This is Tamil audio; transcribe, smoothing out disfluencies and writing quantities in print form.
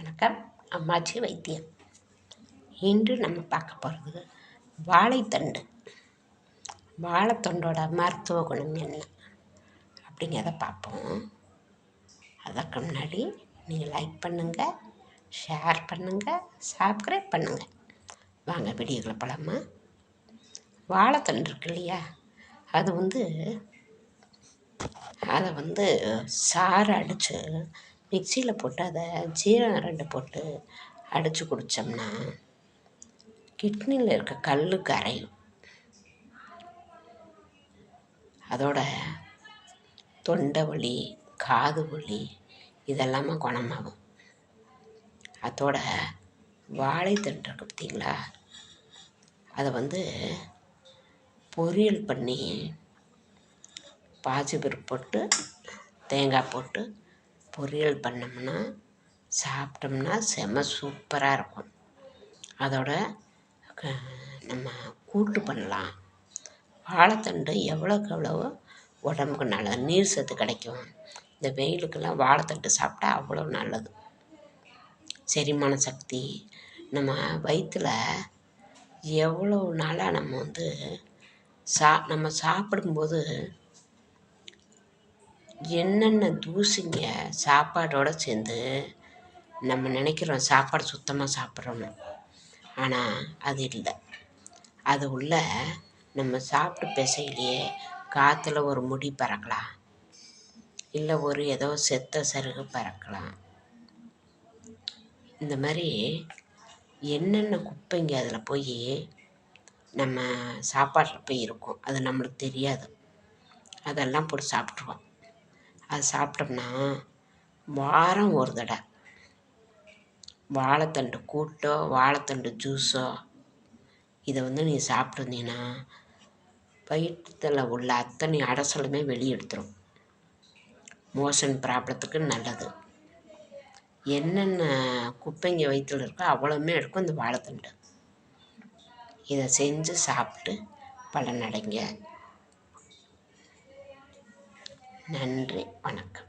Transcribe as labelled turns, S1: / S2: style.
S1: வணக்கம். அம்மாச்சி வைத்தியம். இன்று நம்ம பார்க்க போகிறது வாழைத்தண்டு. வாழைத்தண்டோட மருத்துவ குணம் என்ன அப்படிங்கிறத பார்ப்போம். அதற்கு முன்னாடி நீங்கள் லைக் பண்ணுங்கள், ஷேர் பண்ணுங்கள், சப்ஸ்கிரைப் பண்ணுங்கள். வாங்க வீடியோக்களை போலாமா. வாழைத்தண்டு இருக்கு இல்லையா, அதை சாறு அடித்து மிக்சியில் போட்டு அதை ஜீரகம் 2 போட்டு அடித்து குடித்தோம்னா கிட்னியில் இருக்க கல் கரையும். அதோட தொண்டை வலி, காது வலி இதெல்லாமே குணமாகும். அதோட வாழைத்தண்டு இருக்கு பார்த்தீங்களா, அதை பொரியல் பண்ணி பாசிப்பருப்பு போட்டு தேங்காய் போட்டு பொரியல் பண்ணோம்னா சாப்பிட்டோம்னா செம சூப்பராக இருக்கும். அதோட நம்ம கூட்டு பண்ணலாம். வாழைத்தண்டு எவ்வளோக்கு எவ்வளவோ உடம்புக்கு நல்லது, நீர் சத்து கிடைக்கும். இந்த வெயிலுக்கெல்லாம் வாழைத்தண்டு சாப்பிட்டா அவ்வளோ நல்லது. செரிமான சக்தி, நம்ம வயிற்றில் எவ்வளோ நாளாக நம்ம சாப்பிடும்போது என்னென்ன தூசிங்க சாப்பாடோடு சேர்ந்து நம்ம நினைக்கிறோம் சாப்பாடு சுத்தமாக சாப்பிட்றோன்னு. ஆனால் அது இல்லை. அது உள்ள நம்ம சாப்பிட்டு பிசையிலேயே காற்றுல ஒரு முடி பறக்கலாம், இல்லை ஏதோ செத்த சருகு பறக்கலாம். இந்த மாதிரி என்னென்ன குப்பைங்க அதில் போய் நம்ம சாப்பாட்டில் போய் இருக்கும், அது நம்மளுக்கு தெரியாது. அதெல்லாம் போட்டு சாப்பிட்ருவோம். அது சாப்பிட்டோம்னா வாரம் ஒரு தடவை வாழைத்தண்டு கூட்டோ வாழைத்தண்டு ஜூஸோ இதை நீ சாப்பிட்ருந்தீங்கன்னா வயிற்றில் உள்ள அத்தனை அடைசலுமே வெளியெடுத்துரும். மோஷன் ப்ராப்ளத்துக்கு நல்லது. என்னென்ன குப்பைங்க வயிற்றில் இருக்கோ அவ்வளோவுமே எடுக்கும் இந்த வாழைத்தண்டு. இதை செஞ்சு சாப்பிட்டு பலனடைங்க. நன்றி, வணக்கம்.